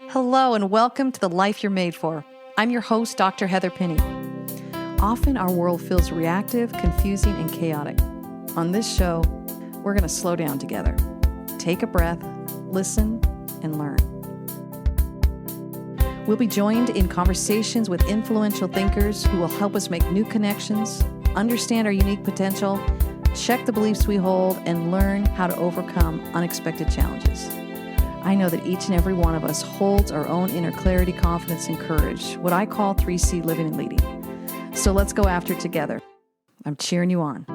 Hello and welcome to The Life You're Made For. I'm your host, Dr. Heather Pinney. Often our world feels reactive, confusing, and chaotic. On this show, we're going to slow down together. Take a breath, listen, and learn. We'll be joined in conversations with influential thinkers who will help us make new connections, understand our unique potential, check the beliefs we hold, and learn how to overcome unexpected challenges. I know that each and every one of us holds our own inner clarity, confidence, and courage, what I call 3C living and leading. So let's go after it together. I'm cheering you on.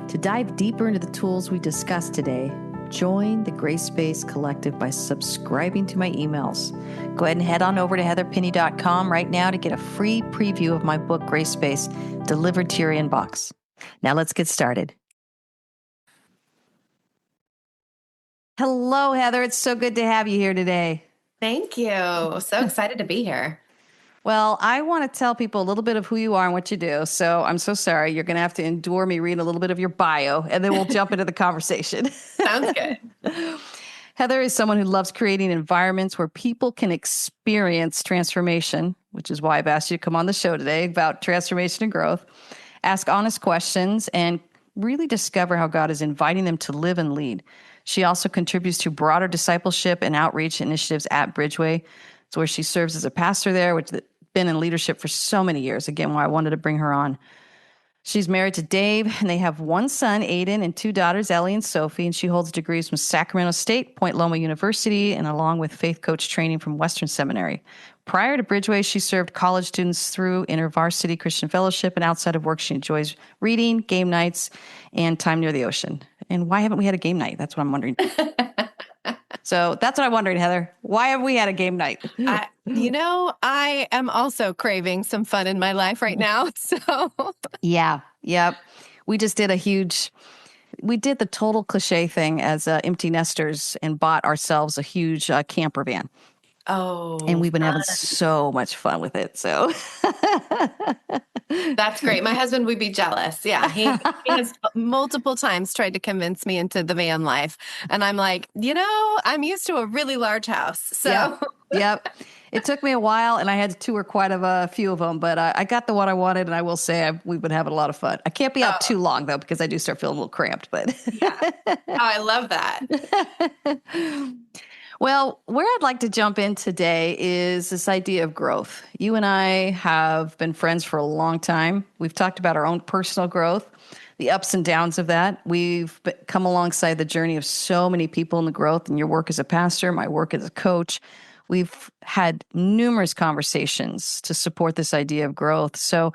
To dive deeper into the tools we discussed today, join the Grace Space Collective by subscribing to my emails. Go ahead and head on over to heatherpinney.com right now to get a free preview of my book, Grace Space, delivered to your inbox. Now let's get started. Hello, Heather. It's so good to have you here today. Thank you. So excited to be here. Well, I want to tell people a little bit of who you are and what you do. So I'm so sorry. You're going to have to endure me reading a little bit of your bio, and then we'll jump into the conversation. Sounds good. Heather is someone who loves creating environments where people can experience transformation, which is why I've asked you to come on the show today about transformation and growth, ask honest questions, and really discover how God is inviting them to live and lead. She also contributes to broader discipleship and outreach initiatives at Bridgeway. It's where she serves as a pastor there, which has been in leadership for so many years. Again, why I wanted to bring her on. She's married to Dave, and they have one son, Aiden, and two daughters, Ellie and Sophie, and she holds degrees from Sacramento State, Point Loma University, and along with faith coach training from Western Seminary. Prior to Bridgeway, she served college students through InterVarsity Christian Fellowship, and outside of work, she enjoys reading, game nights, and time near the ocean. And why haven't we had a game night? That's what I'm wondering. So that's what I'm wondering, Heather. Why have we had a game night? I am also craving some fun in my life right now. So yeah. We just did we did the total cliche thing as empty nesters and bought ourselves a huge camper van. Oh, and we've been having so much fun with it. So that's great. My husband would be jealous. Yeah. He has multiple times tried to convince me into the van life. And I'm like, I'm used to a really large house. So Yep. It took me a while and I had to tour quite a few of them, but I got the one I wanted, and I will say we've been having a lot of fun. I can't be out too long though, because I do start feeling a little cramped, but yeah. Oh, I love that. Well, where I'd like to jump in today is this idea of growth. You and I have been friends for a long time. We've talked about our own personal growth, the ups and downs of that. We've come alongside the journey of so many people in the growth, and your work as a pastor, my work as a coach. We've had numerous conversations to support this idea of growth. So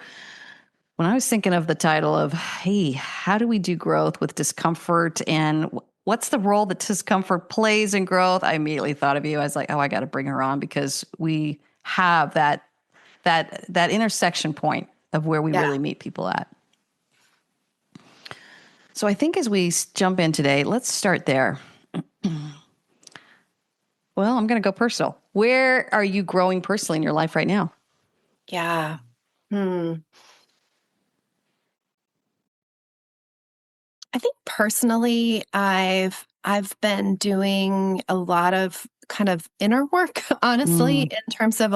when I was thinking of the title of, hey, how do we do growth with discomfort, and what's the role that discomfort plays in growth? I immediately thought of you. I was like, I got to bring her on, because we have that intersection point of where we really meet people at. So I think as we jump in today, let's start there. Well, I'm going to go personal. Where are you growing personally in your life right now? Yeah. I think personally, I've been doing a lot of kind of inner work, honestly, in terms of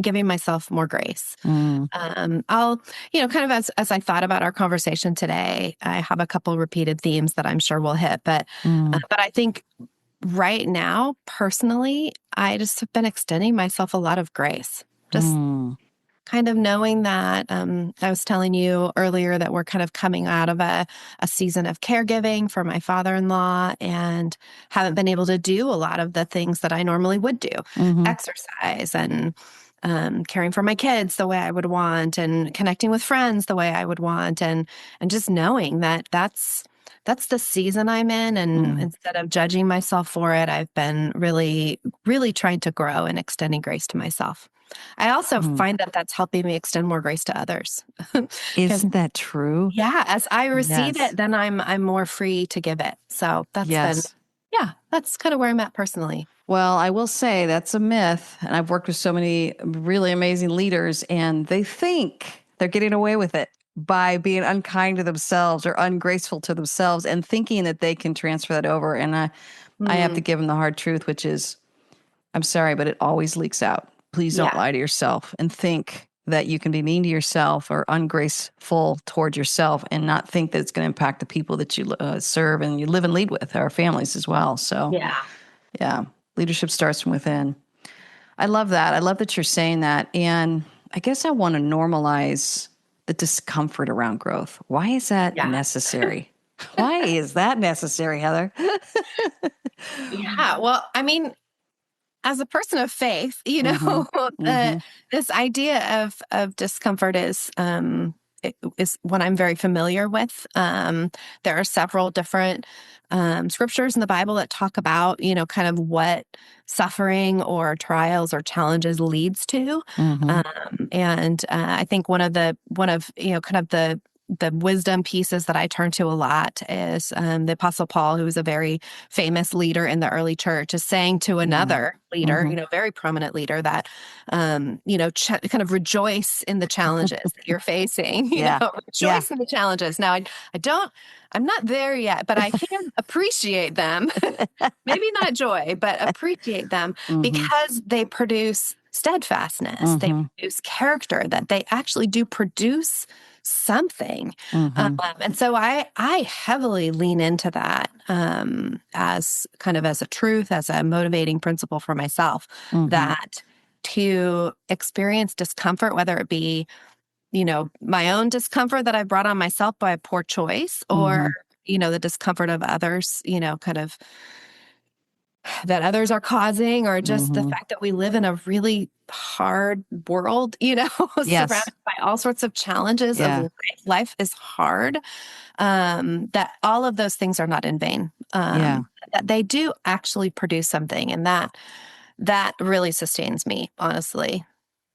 giving myself more grace. I'll, kind of as I thought about our conversation today, I have a couple repeated themes that I'm sure we'll hit, but I think right now, personally, I just have been extending myself a lot of grace. Just kind of knowing that I was telling you earlier that we're kind of coming out of a season of caregiving for my father-in-law, and haven't been able to do a lot of the things that I normally would do, exercise and caring for my kids the way I would want, and connecting with friends the way I would want, and just knowing that that's the season I'm in. And instead of judging myself for it, I've been really, really trying to grow and extending grace to myself. I also find that that's helping me extend more grace to others. Isn't that true? Yeah. As I receive it, then I'm more free to give it. So that's that's kind of where I'm at personally. Well, I will say that's a myth. And I've worked with so many really amazing leaders, and they think they're getting away with it by being unkind to themselves or ungraceful to themselves, and thinking that they can transfer that over. And I have to give them the hard truth, which is I'm sorry, but it always leaks out. Please don't Yeah. lie to yourself and think that you can be mean to yourself or ungraceful toward yourself and not think that it's going to impact the people that you serve and you live and lead with, our families as well. So, Yeah. yeah, leadership starts from within. I love that. I love that you're saying that. And I guess I want to normalize the discomfort around growth. Why is that Yeah. necessary? Why is that necessary, Heather? Yeah. Well, I mean, as a person of faith, Mm-hmm. Mm-hmm. this idea of discomfort is one I'm very familiar with. There are several different scriptures in the Bible that talk about, kind of what suffering or trials or challenges leads to. Mm-hmm. And I think kind of the wisdom pieces that I turn to a lot is the Apostle Paul, who was a very famous leader in the early church, is saying to another leader, Mm-hmm. very prominent leader, that, kind of rejoice in the challenges that you're facing, Yeah. Yeah. rejoice in the challenges. Now, I'm not there yet, but I can appreciate them. Maybe not joy, but appreciate them Mm-hmm. because they produce steadfastness. They Mm-hmm. produce character, that they actually do produce something. Mm-hmm. And so I heavily lean into that as kind of as a truth, as a motivating principle for myself, Mm-hmm. that to experience discomfort, whether it be, my own discomfort that I brought on myself by a poor choice, or, Mm-hmm. the discomfort of others, kind of that others are causing, or just the Mm-hmm. fact that we live in a really hard world, Yes. surrounded by all sorts of challenges of Yeah. life. Life is hard. That all of those things are not in vain. Yeah. That they do actually produce something, and that really sustains me, honestly.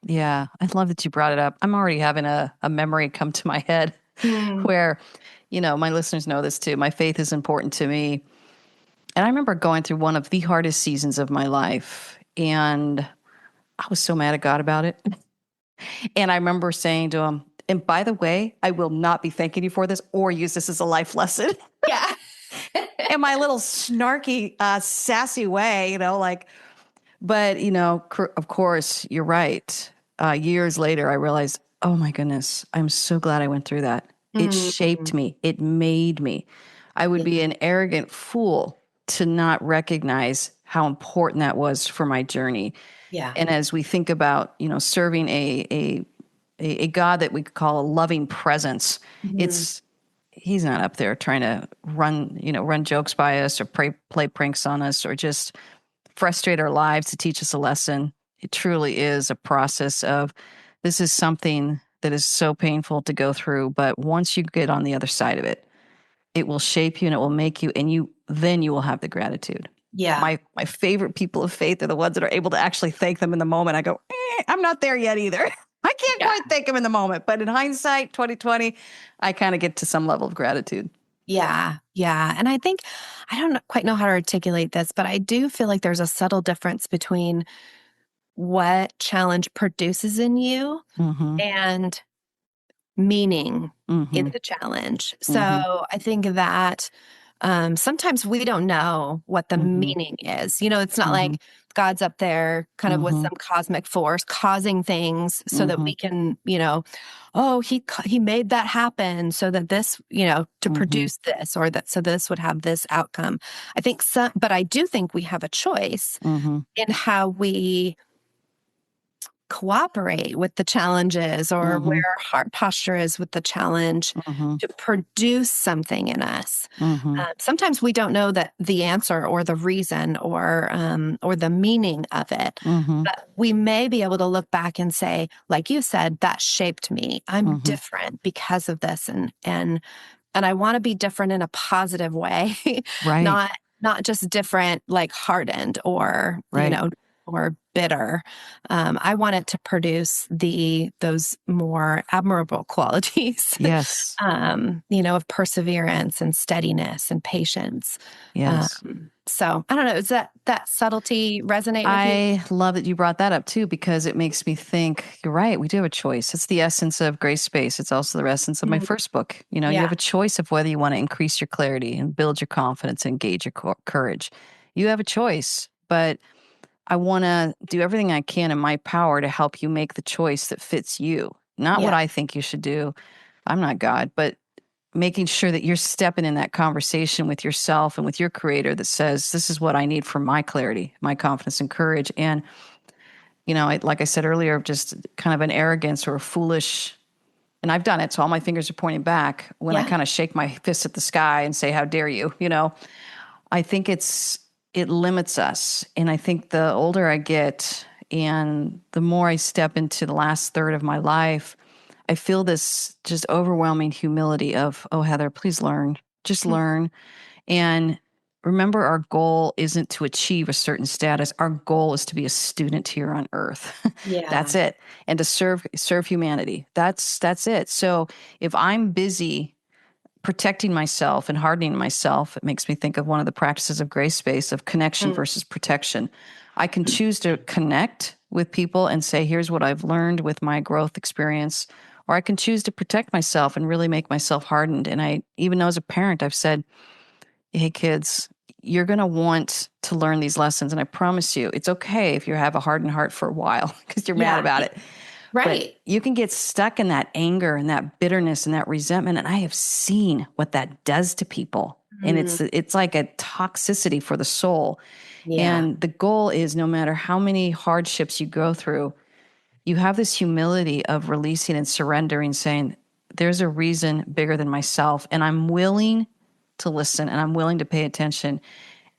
Yeah. I love that you brought it up. I'm already having a memory come to my head Mm. where, my listeners know this too. My faith is important to me. And I remember going through one of the hardest seasons of my life. And I was so mad at God about it. And I remember saying to him, and by the way, I will not be thanking you for this or use this as a life lesson. Yeah. In my little snarky, sassy way, but, of course, you're right. Years later, I realized, oh my goodness, I'm so glad I went through that. It shaped Mm. me. It made me. I would Yeah. be an arrogant fool to not recognize how important that was for my journey. Yeah. And as we think about, serving a God that we could call a loving presence, Mhm. it's he's not up there trying to run jokes by us or play pranks on us or just frustrate our lives to teach us a lesson. It truly is a process of this is something that is so painful to go through, but once you get on the other side of it, it will shape you and it will make you, and you will have the gratitude. Yeah. My favorite people of faith are the ones that are able to actually thank them in the moment. I go, I'm not there yet either. I can't Yeah. quite thank them in the moment, but in hindsight, 2020, I kind of get to some level of gratitude. Yeah. Yeah. And I think I don't quite know how to articulate this, but I do feel like there's a subtle difference between what challenge produces in you Mm-hmm. and meaning in Mm-hmm. the challenge. Mm-hmm. So I think that sometimes we don't know what the Mm-hmm. meaning is. It's not Mm-hmm. like God's up there kind of with Mm-hmm. some cosmic force causing things so that Mm-hmm. we can, oh, he made that happen so that this, to Mm-hmm. produce this, or that so this would have this outcome. I think some, but I do think we have a choice Mm-hmm. in how we cooperate with the challenges, or where Mm-hmm. our heart posture is with the challenge, Mm-hmm. to produce something in us. Mm-hmm. Sometimes we don't know that the answer or the reason or the meaning of it, Mm-hmm. but we may be able to look back and say, like you said, that shaped me. I'm Mm-hmm. different because of this, and I want to be different in a positive way, Right. not just different like hardened or Right. or bitter. I want it to produce those more admirable qualities, Yes. of perseverance and steadiness and patience. Yes. So I don't know. Does that subtlety resonate with you? I love that you brought that up too, because it makes me think you're right. We do have a choice. It's the essence of Grace Space. It's also the essence of my Mhm. first book. You Yeah. have a choice of whether you want to increase your clarity and build your confidence, engage your courage. You have a choice, but I want to do everything I can in my power to help you make the choice that fits you, not what I think you should do. I'm not God, but making sure that you're stepping in that conversation with yourself and with your creator that says, this is what I need for my clarity, my confidence and courage. And, like I said earlier, just kind of an arrogance or a foolish, and I've done it. So all my fingers are pointing back when I kind of shake my fist at the sky and say, how dare you, I think it limits us. And I think the older I get and the more I step into the last third of my life, I feel this just overwhelming humility of, oh, Heather, please learn, just learn. And remember, our goal isn't to achieve a certain status. Our goal is to be a student here on earth. Yeah. That's it. And to serve humanity. That's it. So if I'm busy protecting myself and hardening myself, it makes me think of one of the practices of grace space of connection versus protection. I can choose to connect with people and say, here's what I've learned with my growth experience. Or I can choose to protect myself and really make myself hardened. And I, even though as a parent, I've said, hey, kids, you're going to want to learn these lessons. And I promise you, it's okay if you have a hardened heart for a while because you're mad about it. Right. But you can get stuck in that anger and that bitterness and that resentment. And I have seen what that does to people. And it's like a toxicity for the soul. Yeah. And the goal is no matter how many hardships you go through, you have this humility of releasing and surrendering, saying, there's a reason bigger than myself. And I'm willing to listen and I'm willing to pay attention.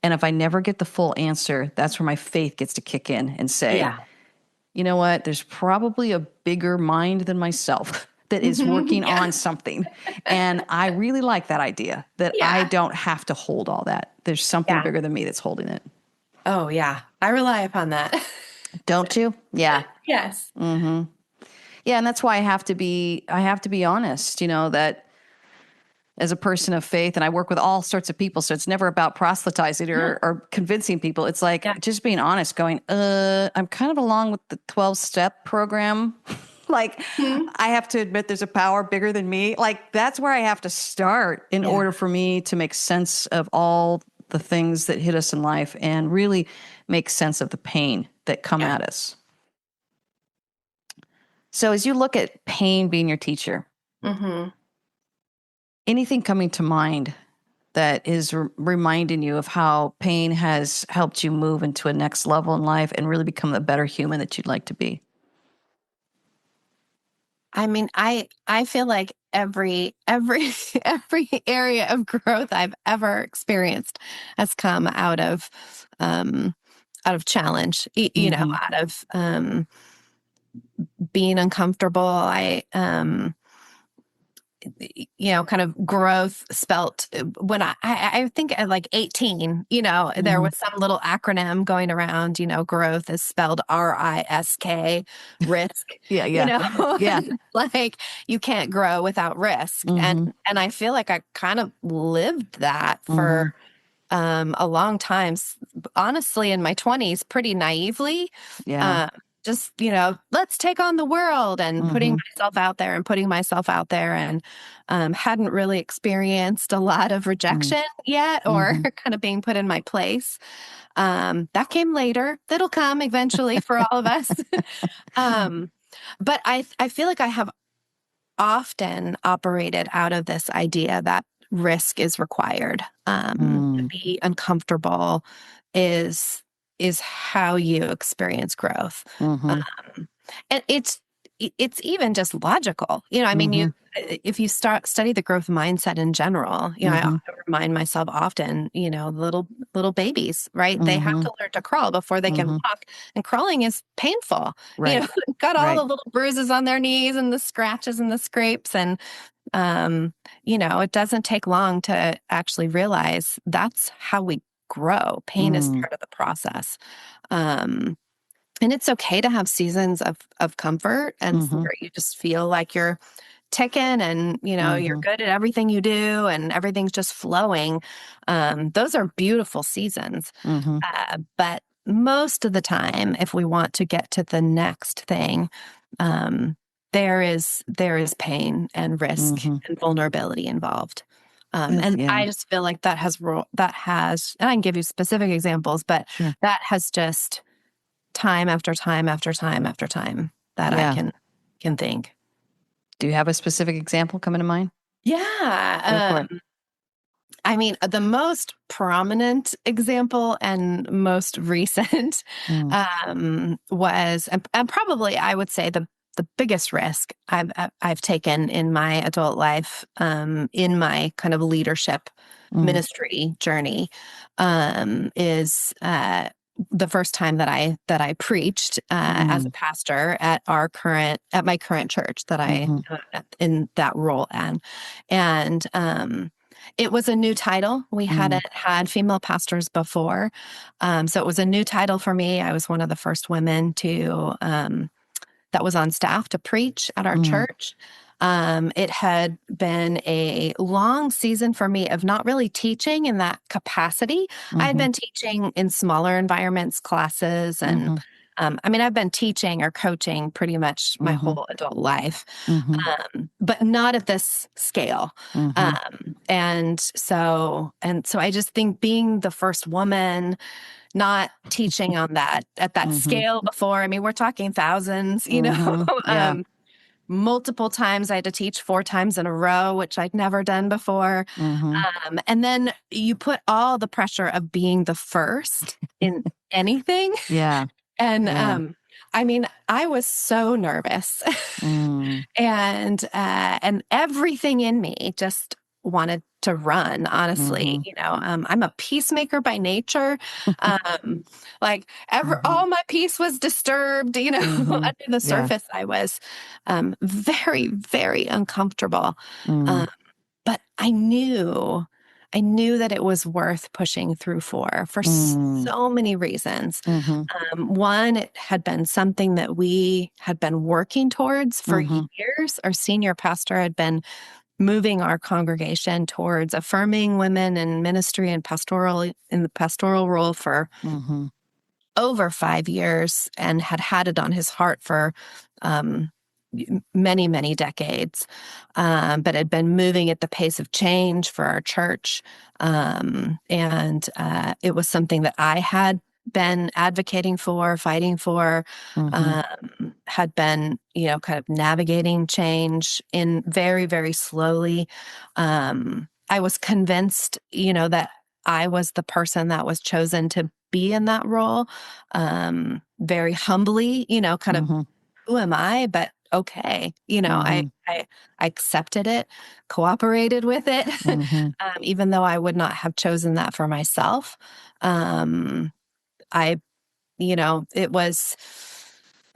And if I never get the full answer, that's where my faith gets to kick in and say, you know what? There's probably a bigger mind than myself that is working on something. And I really like that idea that I don't have to hold all that. There's something bigger than me that's holding it. Oh, yeah. I rely upon that. Don't you? Yeah. Yes. Mm-hmm. Yeah. And that's why I have to be honest, that as a person of faith, and I work with all sorts of people. So it's never about proselytizing or convincing people. It's like just being honest, going, I'm kind of along with the 12-step program. Like I have to admit there's a power bigger than me. Like that's where I have to start in order for me to make sense of all the things that hit us in life and really make sense of the pain that come at us. So as you look at pain being your teacher, anything coming to mind that is reminding you of how pain has helped you move into a next level in life and really become the better human that you'd like to be? I mean, I feel like every area of growth I've ever experienced has come out of challenge, out of being uncomfortable. Kind of growth spelt when I think at like 18, there was some little acronym going around, growth is spelled RISK, risk. Yeah. Like you can't grow without risk. And I feel like I kind of lived that for a long time, honestly, in my 20s, pretty naively. Just, let's take on the world and putting myself out there and hadn't really experienced a lot of rejection yet or kind of being put in my place. That came later. That'll come eventually for all of us. But I feel like I have often operated out of this idea that risk is required. To be uncomfortable is how you experience growth. And it's even just logical. I mean, if you study the growth mindset in general, I remind myself often, little babies, right? They have to learn to crawl before they can walk, and crawling is painful. Right. Got all the little bruises on their knees and the scratches and the scrapes. And, it doesn't take long to actually realize that's how we grow. Pain is part of the process. And it's okay to have seasons of comfort and where you just feel like you're ticking and, you're good at everything you do and everything's just flowing. Those are beautiful seasons. But most of the time, if we want to get to the next thing, there is pain and risk and vulnerability involved. I just feel like that has, and I can give you specific examples, but that has just time after time after time after time that I can think. Do you have a specific example coming to mind? Yeah. I mean, the most prominent example and most recent was, and probably I would say the biggest risk I've taken in my adult life, in my kind of leadership ministry journey, is the first time that I preached as a pastor at my current church that I in that role and it was a new title. We hadn't had female pastors before. So it was a new title for me. I was one of the first women that was on staff to preach at our church. It had been a long season for me of not really teaching in that capacity. I had been teaching in smaller environments, classes, and I mean, I've been teaching or coaching pretty much my whole adult life, but not at this scale. And so I just think being the first woman, not teaching on that at that scale before. I mean, we're talking thousands, you know, multiple times. I had to teach 4 times in a row, which I'd never done before. And then you put all the pressure of being the first in anything. And I mean, I was so nervous, and everything in me just wanted to run. Honestly, you know, I'm a peacemaker by nature. Like all my peace was disturbed. You know, under the surface, I was very, very uncomfortable. But I knew that it was worth pushing through for so many reasons. One, it had been something that we had been working towards for years. Our senior pastor had been moving our congregation towards affirming women in ministry and in the pastoral role for over 5 years, and had it on his heart for many, many decades, but had been moving at the pace of change for our church. And it was something that I had been advocating for, fighting for, had been, you know, kind of navigating change in very, very slowly. I was convinced, you know, that I was the person that was chosen to be in that role, very humbly, you know, kind of, who am I? But okay, you know, I accepted it, cooperated with it, even though I would not have chosen that for myself. You know, I was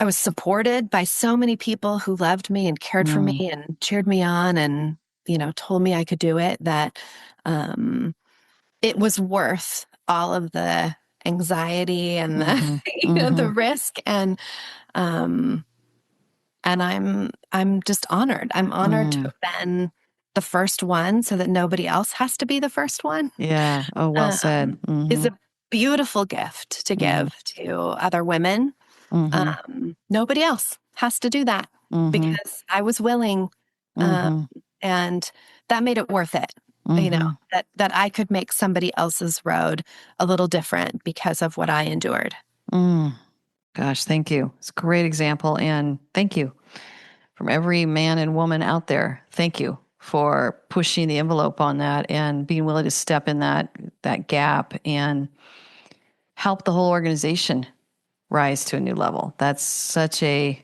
supported by so many people who loved me and cared for me and cheered me on and, you know, told me I could do it, that it was worth all of the anxiety and the, you know, the risk. And I'm just honored. I'm honored to have been the first one so that nobody else has to be the first one. Yeah. Oh, well said. Is a beautiful gift to give to other women. Nobody else has to do that because I was willing, and that made it worth it. You know, that I could make somebody else's road a little different because of what I endured. Gosh, thank you. It's a great example. And thank you from every man and woman out there. Thank you for pushing the envelope on that and being willing to step in that gap and help the whole organization rise to a new level. That's such a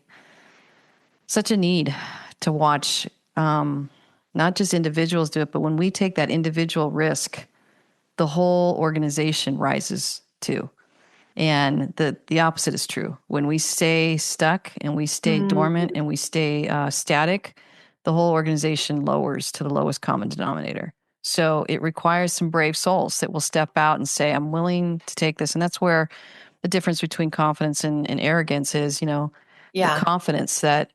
need to watch, not just individuals do it, but when we take that individual risk, the whole organization rises too. And the opposite is true. When we stay stuck and we stay dormant and we stay static, the whole organization lowers to the lowest common denominator. So it requires some brave souls that will step out and say, I'm willing to take this. And that's where the difference between confidence and arrogance is, you know, the confidence that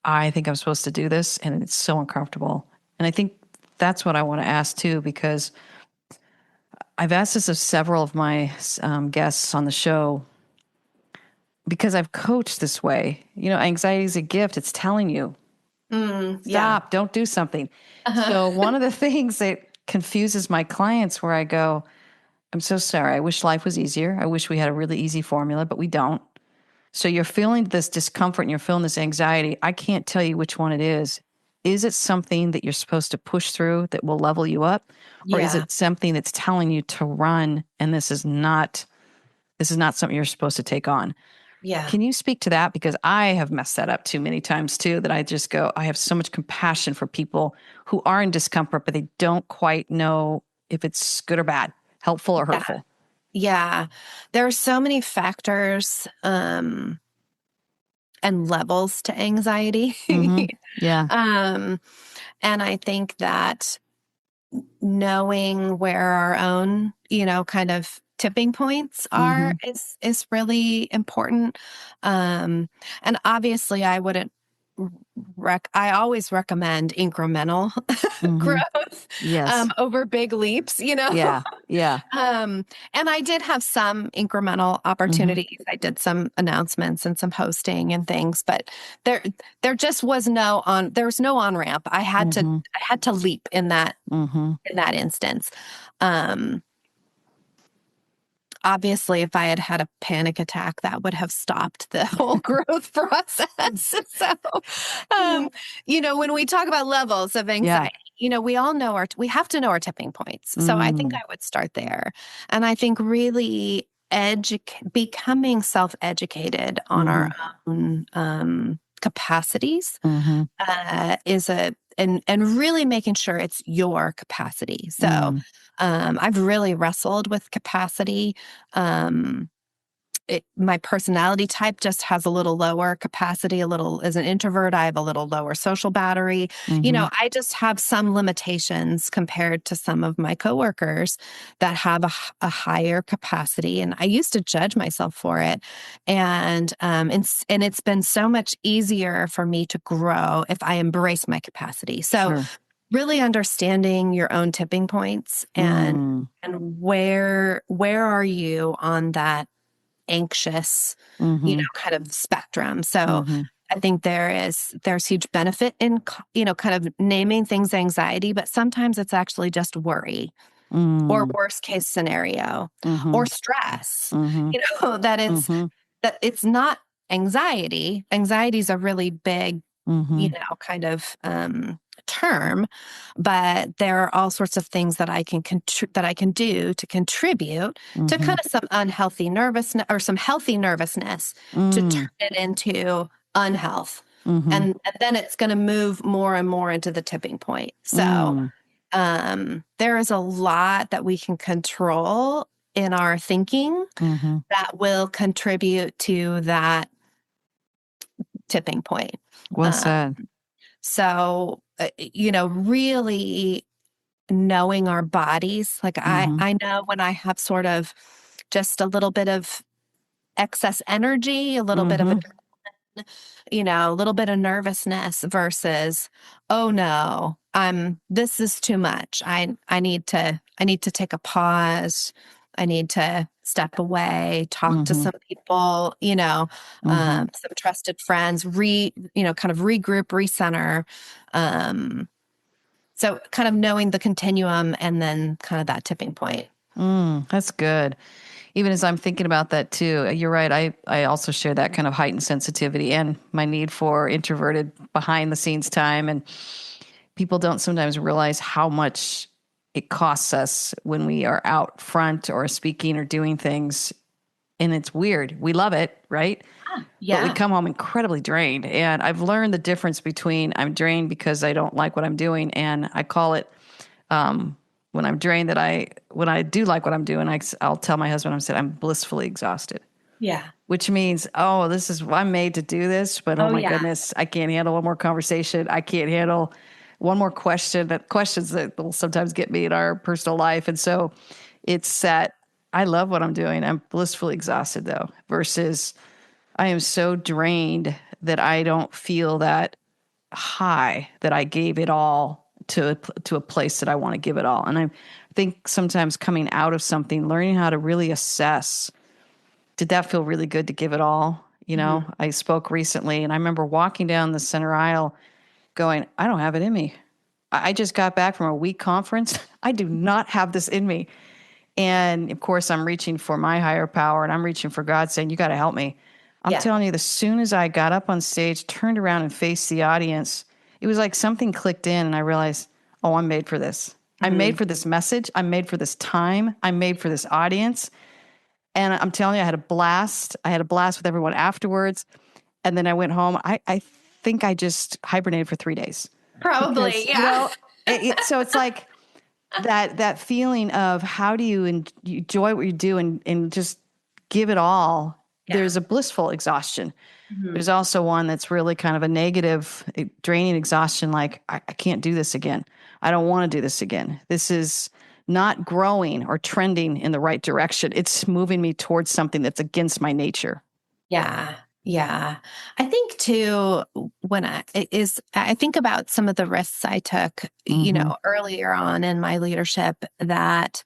I think I'm supposed to do this, and it's so uncomfortable. And I think that's what I want to ask too, because I've asked this of several of my guests on the show, because I've coached this way. You know, anxiety is a gift. It's telling you, stop, don't do something. So one of the things that confuses my clients, where I go, I'm so sorry. I wish life was easier. I wish we had a really easy formula, but we don't. So you're feeling this discomfort and you're feeling this anxiety. I can't tell you which one it is. Is it something that you're supposed to push through that will level you up? Or is Yeah. it something that's telling you to run and this is not something you're supposed to take on? Yeah. Can you speak to that? Because I have messed that up too many times too, that I just go, I have so much compassion for people who are in discomfort, but they don't quite know if it's good or bad, helpful or Yeah. hurtful. Yeah. There are so many factors and levels to anxiety. Mm-hmm. Yeah. um, and I think that knowing where our own, kind of tipping points Mm-hmm. are is really important. And obviously I wouldn't I always recommend incremental Mm-hmm. growth Yes. over big leaps. Yeah. Yeah. And I did have some incremental Mm-hmm. opportunities. I did some announcements and some hosting and things, but there there just was there was no on ramp. Mm-hmm. I had to leap Mm-hmm. in that instance. Um, Obviously, if I had had a panic attack, that would have stopped the whole growth process. So, Yeah. um, when we talk about levels of Yeah. anxiety, we all know we have to know our tipping points. So I think Mm. I would start there. And I think really becoming self-educated on our Mm-hmm. own capacities Mm-hmm. and really making sure it's your capacity. So Mm. I've really wrestled with capacity. Um, my personality type just has a little lower capacity, as an introvert, I have a little lower social battery. Mm-hmm. I just have some limitations compared to some of my coworkers that have a higher capacity. And I used to judge myself for it. And it's been so much easier for me to grow if I embrace my capacity. So Sure. really understanding your own tipping points Mm. and where are you on that anxious, Mm-hmm. kind of spectrum. So Mm-hmm. I think there's huge benefit in, kind of naming things anxiety, but sometimes it's actually just worry or Mm. worst case scenario Mm-hmm. or stress, Mm-hmm. Mm-hmm. that it's not anxiety. Anxiety is a really big, Mm-hmm. kind of term, but there are all sorts of things that that I can do to contribute to Mm-hmm. kind of some unhealthy nervousness or some healthy nervousness to turn Mm. it into unhealth. Mm-hmm. And then it's going to move more and more into the tipping point. So Mm. there is a lot that we can control in our thinking Mm-hmm. that will contribute to that tipping point. Well Uh, said. really knowing our bodies. Like Mm-hmm. I know when I have sort of just a little bit of excess energy, a little bit of Mm-hmm. a little bit of nervousness versus, oh no, this is too much. I need to take a pause. I need to step away, talk to Mm-hmm. some people, Mm-hmm. some trusted friends, kind of regroup, recenter. So kind of knowing the continuum and then kind of that tipping point. That's good. Even as I'm thinking about that too, you're right. I also share that kind of heightened sensitivity and my need for introverted behind the scenes time. And people don't sometimes realize how much it costs us when we are out front or speaking or doing things. And it's weird. We love it, right? But we Yeah. come home incredibly drained. And I've learned the difference between I'm drained because I don't like what I'm doing. And I call it when I'm drained when I do like what I'm doing, I'll tell my husband, I'm blissfully exhausted, Yeah. which means, oh, I'm made to do this, but oh Oh my yeah. goodness, I can't handle one more conversation. I can't handle one more questions that will sometimes get me in our personal life. And so it's that I love what I'm doing. I'm blissfully exhausted though, versus I am so drained that I don't feel that high that I gave it all to a place that I want to give it all. And I think sometimes coming out of something, learning how to really assess, did that feel really good to give it all? Mhm. I spoke recently and I remember walking down the center aisle going, I don't have it in me. I just got back from a week conference. I do not have this in me. And of course, I'm reaching for my higher power and I'm reaching for God saying, you got to help me. I'm telling you, as soon as I got up on stage, turned around and faced the audience, it was like something clicked in and I realized, oh, I'm made for this. I'm made for this message. I'm made for this time. I'm made for this audience. And I'm telling you, I had a blast. I had a blast with everyone afterwards. And then I went home. I think I just hibernated for 3 days. Probably, Because, yeah. So it's like that feeling of how do you enjoy what you do and just give it all. Yeah. There's a blissful exhaustion. There's also one that's really kind of a negative, draining exhaustion. Like, I can't do this again. I don't want to do this again. This is not growing or trending in the right direction. It's moving me towards something that's against my nature. Yeah. Yeah. I think too, I think about some of the risks I took, earlier on in my leadership that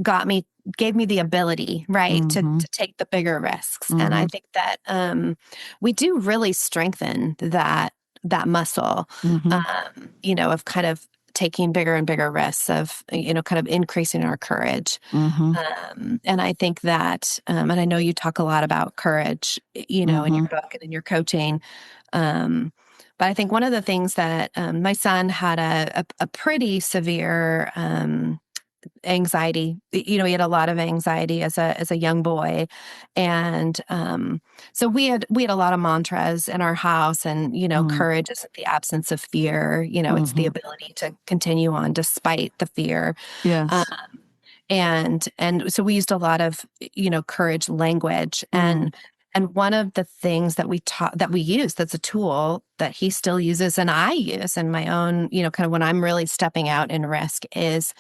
gave me the ability, right, to take the bigger risks. And I think that we do really strengthen that muscle, of kind of taking bigger and bigger risks, of kind of increasing our courage. And I think that, and I know you talk a lot about courage, in your book and in your coaching. But I think one of the things that my son had a pretty severe anxiety. He had a lot of anxiety as a young boy, and so we had a lot of mantras in our house, and courage isn't the absence of fear. It's the ability to continue on despite the fear. Yes. And so we used a lot of courage language, and one of the things that we use, that's a tool that he still uses and I use in my own, kind of when I'm really stepping out in risk, is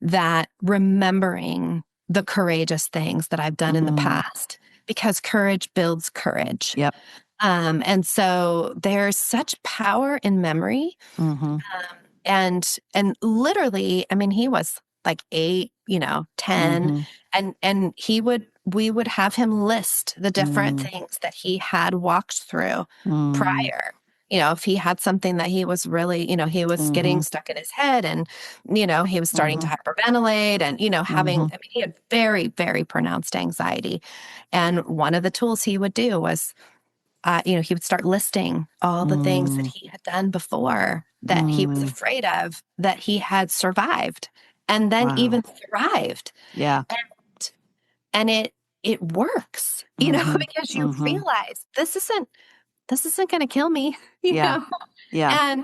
that remembering the courageous things that I've done in the past, because courage builds courage. Yep. And so there's such power in memory. And literally, I mean, he was like 8, 10, and we would have him list the different things that he had walked through prior. If he had something that he was really, he was getting stuck in his head, and, he was starting to hyperventilate, and, having, I mean, he had very, very pronounced anxiety. And one of the tools he would do was, he would start listing all the things that he had done before that he was afraid of, that he had survived, and then even thrived. Yeah. And it works, because you realize this isn't going to kill me, know? Yeah.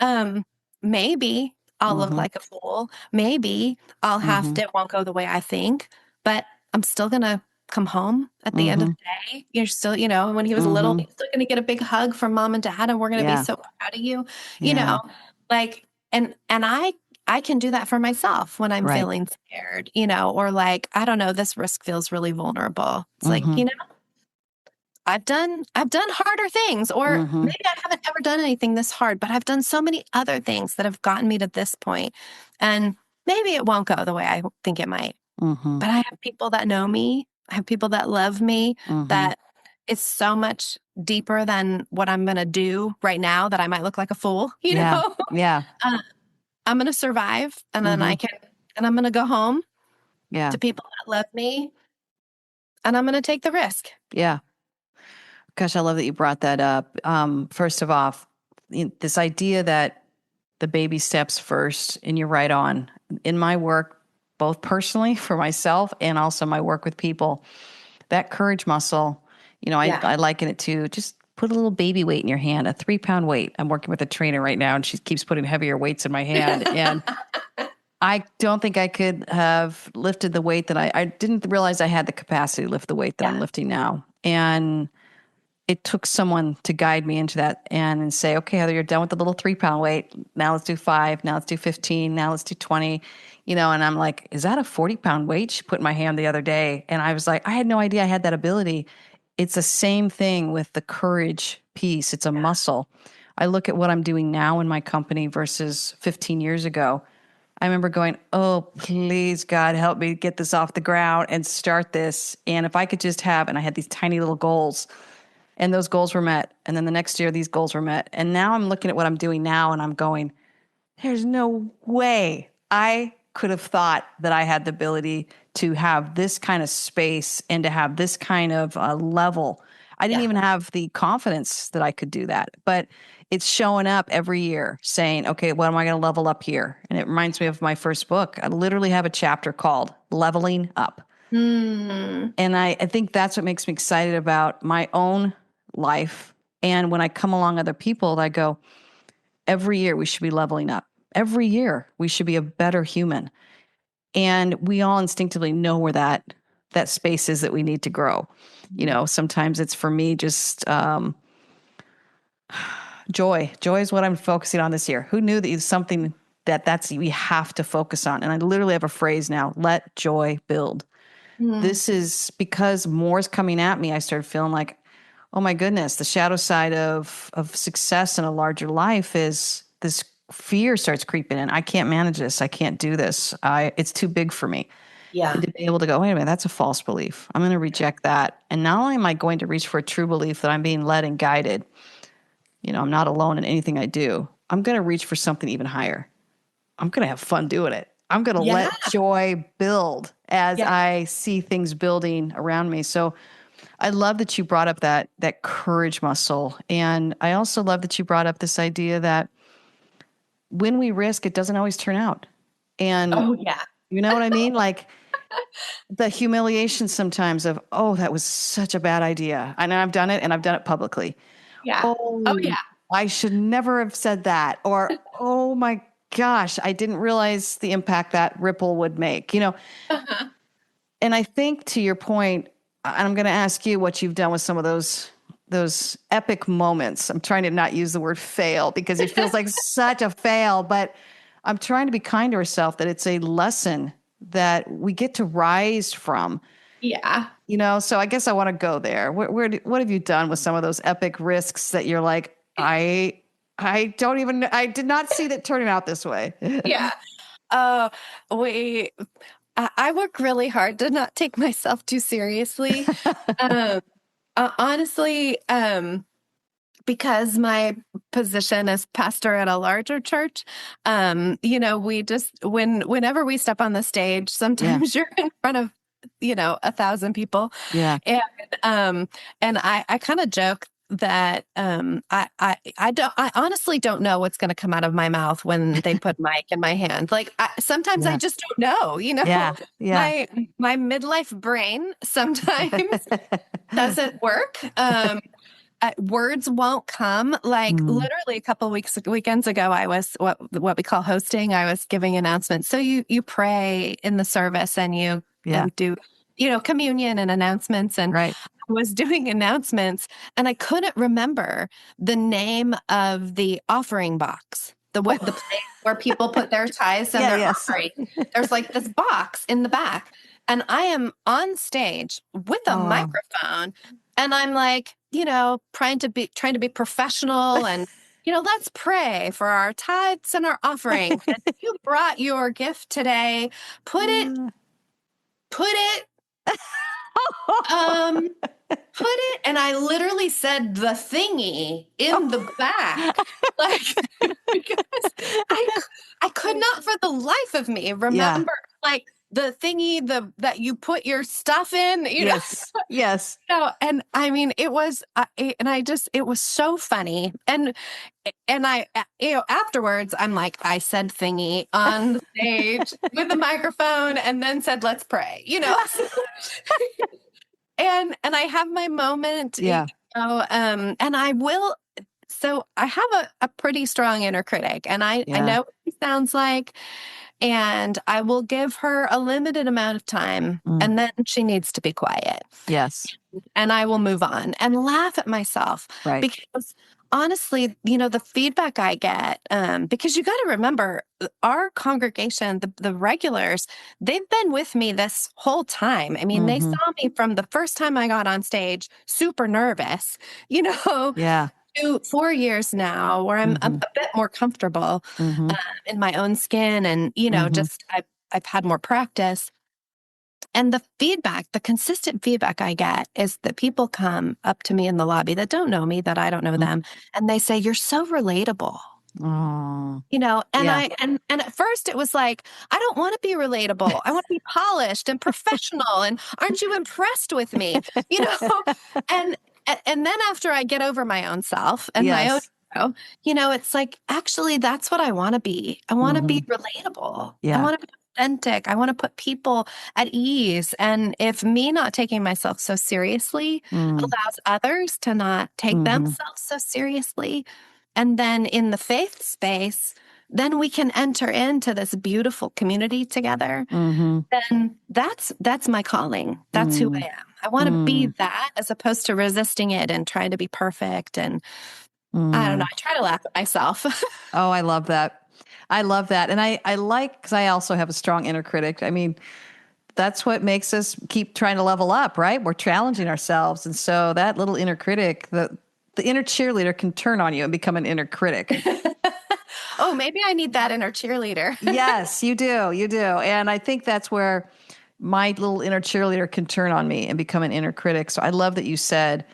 And maybe I'll look like a fool. Maybe it won't go the way I think, but I'm still going to come home at the end of the day. You're still, when he was little, he's still going to get a big hug from mom and dad, and we're going to be so proud of you, like, and I can do that for myself when I'm feeling scared, or like, I don't know, this risk feels really vulnerable. It's like, I've done harder things, or maybe I haven't ever done anything this hard, but I've done so many other things that have gotten me to this point. And maybe it won't go the way I think it might, but I have people that know me. I have people that love me, that it's so much deeper than what I'm going to do right now, that I might look like a fool, know? Yeah. I'm going to survive, and then I'm going to go home to people that love me, and I'm going to take the risk. Yeah. Gosh, I love that you brought that up. First of all, this idea that the baby steps first, and you're right on. In my work, both personally for myself and also my work with people, that courage muscle, I liken it to just put a little baby weight in your hand, a 3-pound weight. I'm working with a trainer right now, and she keeps putting heavier weights in my hand. And I don't think I could have lifted the weight that I didn't realize I had the capacity to lift the weight that I'm lifting now. And it took someone to guide me into that and say, okay, Heather, you're done with the little 3-pound weight. Now let's do 5. Now let's do 15. Now let's do 20. And I'm like, is that a 40-pound weight? She put in my hand the other day. And I was like, I had no idea I had that ability. It's the same thing with the courage piece. It's a muscle. I look at what I'm doing now in my company versus 15 years ago. I remember going, oh, please, God, help me get this off the ground and start this. And if I could just and I had these tiny little goals, and those goals were met. And then the next year, these goals were met. And now I'm looking at what I'm doing now, and I'm going, there's no way I could have thought that I had the ability to have this kind of space and to have this kind of level. I didn't even have the confidence that I could do that, but it's showing up every year saying, okay, what am I going to level up here? And it reminds me of my first book. I literally have a chapter called Leveling Up. Mm. And I think that's what makes me excited about my own life. And when I come along other people, I go, every year we should be leveling up. Every year we should be a better human. And we all instinctively know where that space is that we need to grow. You know, sometimes it's for me just joy. Joy is what I'm focusing on this year. Who knew that it's something that's we have to focus on? And I literally have a phrase now: let joy build. This is because more is coming at me. I started feeling like, oh my goodness, the shadow side of success in a larger life is this fear starts creeping in. I can't manage this. I can't do this. It's too big for me. Yeah. And to be able to go, wait a minute, that's a false belief. I'm going to reject that. And not only am I going to reach for a true belief that I'm being led and guided, you know, I'm not alone in anything I do. I'm going to reach for something even higher. I'm going to have fun doing it. I'm going to let joy build as I see things building around me. So I love that you brought up that courage muscle. And I also love that you brought up this idea that when we risk, it doesn't always turn out. And you know what I mean? Like the humiliation sometimes of, oh, that was such a bad idea. And I've done it, and I've done it publicly. Yeah. Oh yeah. I should never have said that. Or, oh my gosh, I didn't realize the impact that ripple would make, you know? And I think, to your point, and I'm going to ask you what you've done with some of those epic moments. I'm trying to not use the word fail because it feels like such a fail, but I'm trying to be kind to ourselves that it's a lesson that we get to rise from. Yeah. You know, so I guess I want to go there. What have you done with some of those epic risks that you're like, I did not see that turning out this way. Yeah. I work really hard to not take myself too seriously. Honestly, because my position as pastor at a larger church, you know, we just, whenever we step on the stage, sometimes you're in front of, you know, 1,000 people. Yeah. And I kind of joke that I honestly don't know what's going to come out of my mouth when they put mic in my hand. Like sometimes I just don't know, you know. My midlife brain sometimes doesn't work. Words won't come. Like literally a couple of weekends ago, I was what we call hosting. I was giving announcements. So you pray in the service and you do, you know, communion and announcements. And I was doing announcements and I couldn't remember the name of the offering box. The place where people put their tithes and their offering. There's like this box in the back. And I am on stage with a microphone and I'm like, you know, trying to be professional and, you know, let's pray for our tithes and our offering. And if you brought your gift today, put it, and I literally said the thingy in the back, like, because I could not for the life of me remember, like, the thingy, that you put your stuff in, you know? Yes. You know, and I mean, it was, it was so funny. And I, you know, afterwards, I'm like, I said thingy on the stage with the microphone and then said, let's pray, you know? and I have my moment, you know, and I will. So I have a pretty strong inner critic, and I know what he sounds like. And I will give her a limited amount of time and then she needs to be quiet. Yes. And I will move on and laugh at myself. Right. Because honestly, you know, the feedback I get, because you got to remember our congregation, the regulars, they've been with me this whole time. I mean, they saw me from the first time I got on stage, super nervous, you know. Yeah. 4 years now where I'm a bit more comfortable in my own skin. And, you know, just I've had more practice. And the consistent feedback I get is that people come up to me in the lobby that don't know me, that I don't know them. And they say, you're so relatable. Oh. You know, and and at first it was like, I don't want to be relatable. I want to be polished and professional. And aren't you impressed with me? You know, And then after I get over my own self and my own, Yes. it's like, actually, that's what I want to be. I want to be relatable. I Yeah. want to be authentic. I want to put people at ease. And if me not taking myself so seriously allows others to not take themselves so seriously, and then in the faith space, then we can enter into this beautiful community together. Then that's my calling. That's who I am. I want to be that as opposed to resisting it and trying to be perfect. And I don't know. I try to laugh at myself. Oh, I love that. I love that. And I like, because I also have a strong inner critic. I mean, that's what makes us keep trying to level up, right? We're challenging ourselves. And so that little inner critic, the inner cheerleader can turn on you and become an inner critic. Oh, maybe I need that inner cheerleader. Yes, you do. You do. And I think that's where my little inner cheerleader can turn on me and become an inner critic. So I love that you said,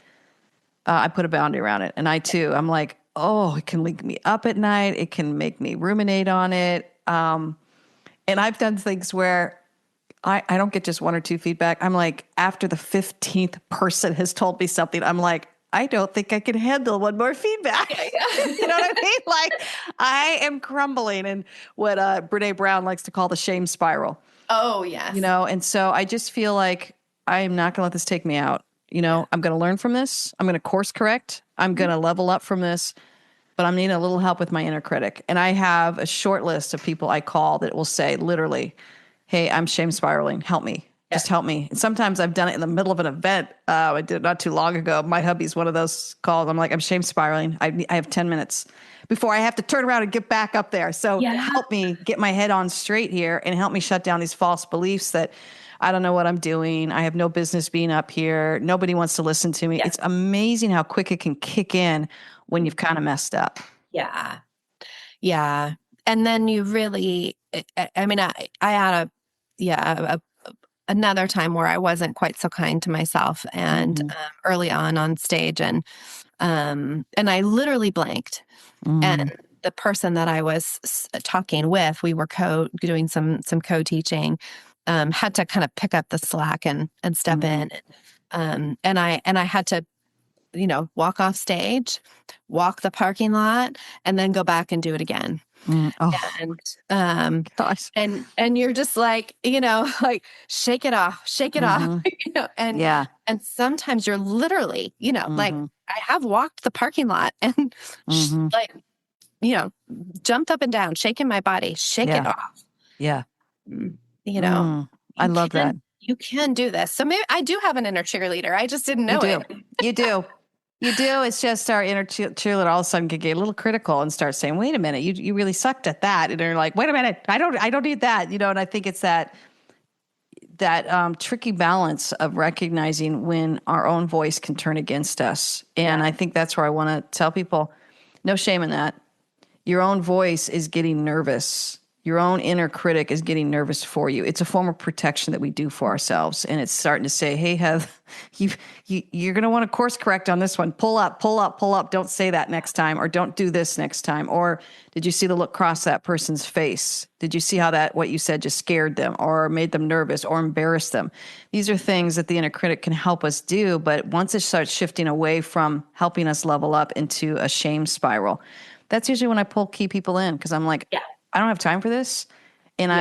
I put a boundary around it. And I too, I'm like, oh, it can wake me up at night. It can make me ruminate on it. And I've done things where I don't get just one or two feedback. I'm like, after the 15th person has told me something, I'm like, I don't think I can handle one more feedback. You know what I mean? Like, I am crumbling in what Brene Brown likes to call the shame spiral. Oh, yes. And so I just feel like I'm not going to let this take me out. I'm going to learn from this. I'm going to course correct. I'm going to level up from this, but I'm needing a little help with my inner critic. And I have a short list of people I call that will say literally, hey, I'm shame spiraling. Help me. Just help me. And sometimes I've done it in the middle of an event. I did it not too long ago. My hubby's one of those calls. I'm like, I'm shame spiraling. I have 10 minutes before I have to turn around and get back up there. So help me get my head on straight here and help me shut down these false beliefs that I don't know what I'm doing. I have no business being up here. Nobody wants to listen to me. Yeah. It's amazing how quick it can kick in when you've kind of messed up. Yeah. Yeah. And then you really, I mean, I had another time where I wasn't quite so kind to myself and early on stage and I literally blanked and the person that I was talking with, we were doing some co-teaching, had to kind of pick up the slack and step in. And I had to, walk off stage, walk the parking lot, and then go back and do it again. And gosh. And you're just like, like shake it off, and sometimes you're literally, like I have walked the parking lot and like, jumped up and down, shaking my body, shake it off. Yeah. I love that. You can do this. So maybe I do have an inner cheerleader. I just didn't know it. You do. You do. It's just our inner cheerleader all of a sudden can get a little critical and start saying, wait a minute, you really sucked at that. And they're like, wait a minute, I don't need that. And I think it's that tricky balance of recognizing when our own voice can turn against us. And I think that's where I want to tell people, no shame in that. Your own voice is getting nervous. Your own inner critic is getting nervous for you. It's a form of protection that we do for ourselves. And it's starting to say, hey, Heath, you're going to want to course correct on this one. Pull up. Don't say that next time, or don't do this next time. Or did you see the look cross that person's face? Did you see how what you said just scared them or made them nervous or embarrassed them? These are things that the inner critic can help us do. But once it starts shifting away from helping us level up into a shame spiral, that's usually when I pull key people in, because I'm like, I don't have time for this. And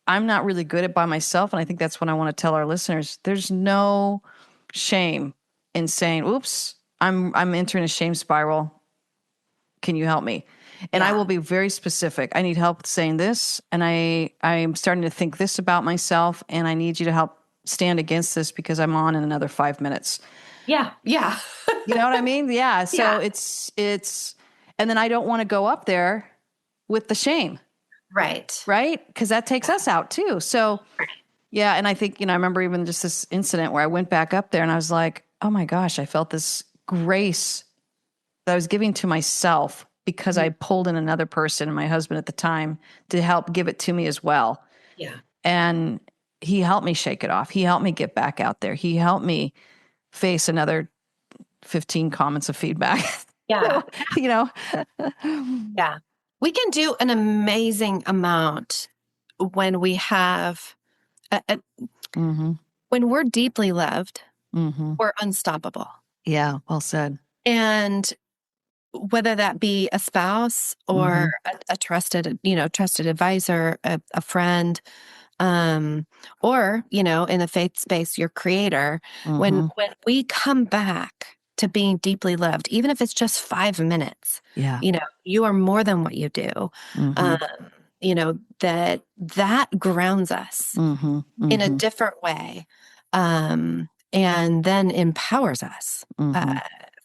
I'm not really good at it by myself. And I think that's what I want to tell our listeners. There's no shame in saying, oops, I'm entering a shame spiral. Can you help me? And I will be very specific. I need help saying this. And I'm starting to think this about myself. And I need you to help stand against this because I'm on in another 5 minutes. Yeah. Yeah. You know what I mean? Yeah. So it's, and then I don't want to go up there with the shame. Right. Because that takes us out too. So and I think, I remember even just this incident where I went back up there and I was like, oh my gosh, I felt this grace that I was giving to myself because I pulled in another person, my husband at the time, to help give it to me as well. Yeah. And he helped me shake it off. He helped me get back out there. He helped me face another 15 comments of feedback. Yeah. Yeah. We can do an amazing amount when we have, when we're deeply loved, we're unstoppable. Yeah. Well said. And whether that be a spouse or a trusted, trusted advisor, a friend, or, in the faith space, your creator, Mm-hmm. when we come back to being deeply loved, even if it's just 5 minutes, Yeah. you are more than what you do. Mm-hmm. Um, that grounds us Mm-hmm. in a Mm-hmm. different way, and then empowers us Mm-hmm.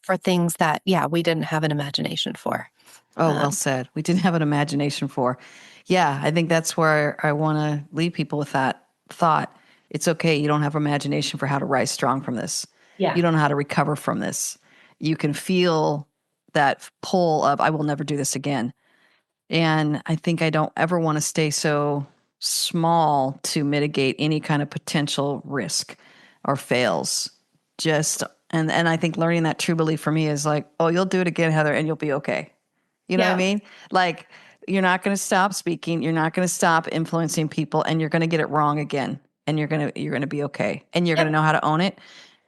for things that, yeah, we didn't have an imagination for. Oh, well Um, said. We didn't have an imagination for. Yeah, I think that's where I want to leave people with that thought. It's okay. You don't have imagination for how to rise strong from this. You yeah, don't know how to recover from this. You can feel that pull of, I will never do this again. And I think I don't ever want to stay so small to mitigate any kind of potential risk or fails. Just, and I think learning that true belief for me is like, oh, you'll do it again, Heather, and you'll be okay. You know what I yeah, mean? Like, you're not going to stop speaking, you're not going to stop influencing people, and you're going to get it wrong again. And you're going to be okay. And you're going to yep, know how to own it.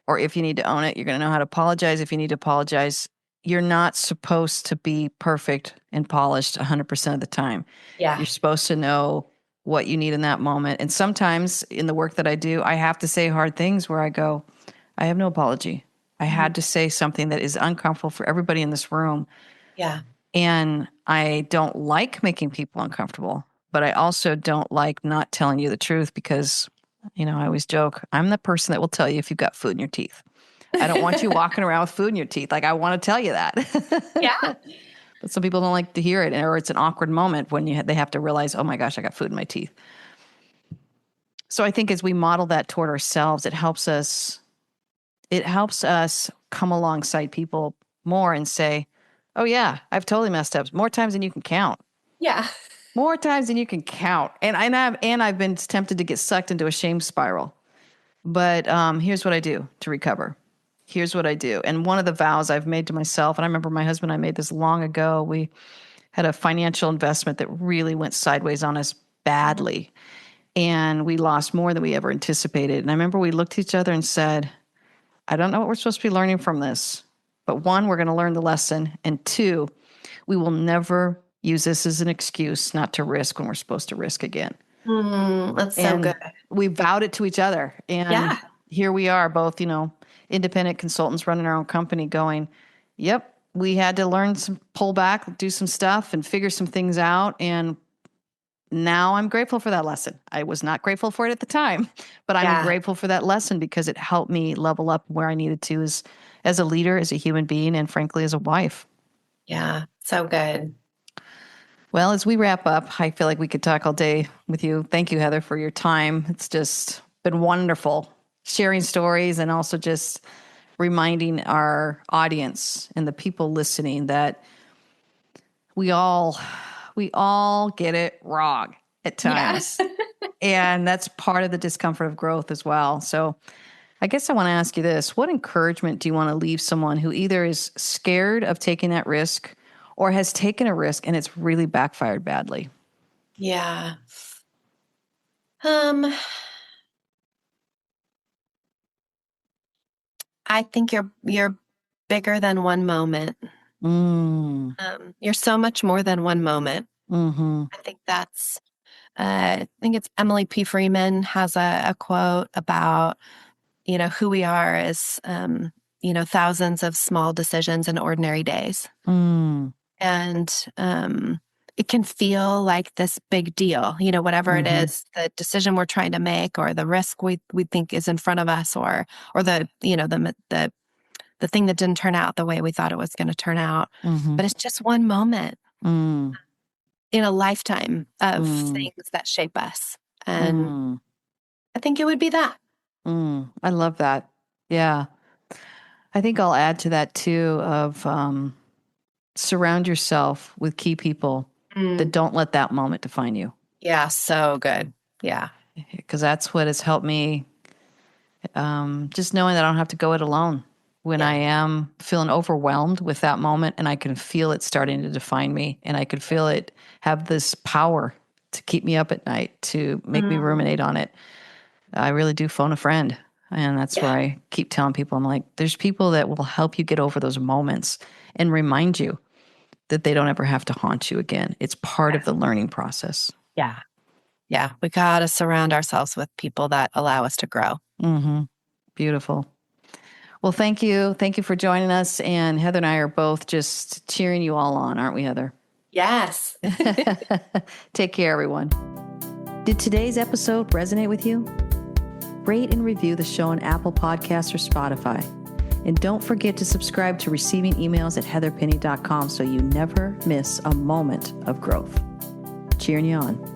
Or if you need to own it, you're going to know how to apologize if you need to apologize. You're not supposed to be perfect and polished 100% of the time. yeah, You're supposed to know what you need in that moment. And sometimes in the work that I do, I have to say hard things where I go, I have no apology. I mhm, had to say something that is uncomfortable for everybody in this room. yeah, And I don't like making people uncomfortable, but I also don't like not telling you the truth because, I always joke, I'm the person that will tell you if you've got food in your teeth. I don't want you walking around with food in your teeth. Like, I want to tell you that. yeah, But some people don't like to hear it, or it's an awkward moment when they have to realize, oh my gosh, I got food in my teeth. So I think as we model that toward ourselves, it helps us come alongside people more and say, oh yeah, I've totally messed up more times than you can count. yeah, More times than you can count. And I've been tempted to get sucked into a shame spiral. But here's what I do to recover. Here's what I do. And one of the vows I've made to myself, and I remember my husband and I made this long ago. We had a financial investment that really went sideways on us mhm, badly. And we lost more than we ever anticipated. And I remember we looked at each other and said, I don't know what we're supposed to be learning from this. But one, we're going to learn the lesson. And two, we will never use this as an excuse not to risk when we're supposed to risk again. that's so good. And we vowed it to each other. And Yeah, here we are, both, independent consultants running our own company going, yep, we had to learn some pull back, do some stuff and figure some things out. And now I'm grateful for that lesson. I was not grateful for it at the time, but I'm yeah, grateful for that lesson because it helped me level up where I needed to as a leader, as a human being, and frankly, as a wife. yeah, so good. Well, as we wrap up, I feel like we could talk all day with you. Thank you, Heather, for your time. It's just been wonderful sharing stories and also just reminding our audience and the people listening that we all we all get it wrong at Yeah. times. And that's part of the discomfort of growth as well. So I guess I want to ask you this. What encouragement do you want to leave someone who either is scared of taking that risk or has taken a risk and it's really backfired badly? Yeah. Um, I think you're bigger than one moment. Mm. You're so much more than one moment. Mm-hmm. I think I think it's Emily P. Freeman has a quote about, who we are as, thousands of small decisions in ordinary days. Mm. And it can feel like this big deal, whatever it Mm-hmm. is, the decision we're trying to make or the risk we think is in front of us or the thing that didn't turn out the way we thought it was going to turn out. Mm-hmm. But it's just one moment Mm. in a lifetime of Mm. things that shape us. And Mm. I think it would be that. I love that. Yeah. I think I'll add to that too of surround yourself with key people that Mm. don't let that moment define you. Yeah, so good. Yeah. Because that's what has helped me, just knowing that I don't have to go it alone when I Yeah. am feeling overwhelmed with that moment and I can feel it starting to define me and I could feel it have this power to keep me up at night, to make me Mm. ruminate on it. I really do phone a friend. And that's where I keep telling people, I'm like, there's people that will help you get over those moments and remind you that they don't ever have to haunt you again. It's part of the learning process. Yeah. Yeah. We got to surround ourselves with people that allow us to grow. Mm-hmm. Beautiful. Well, thank you. Thank you for joining us. And Heather and I are both just cheering you all on, aren't we, Heather? Yes. Take care, everyone. Did today's episode resonate with you? Rate and review the show on Apple Podcasts or Spotify. And don't forget to subscribe to receiving emails at heatherpenny.com so you never miss a moment of growth. Cheering you on.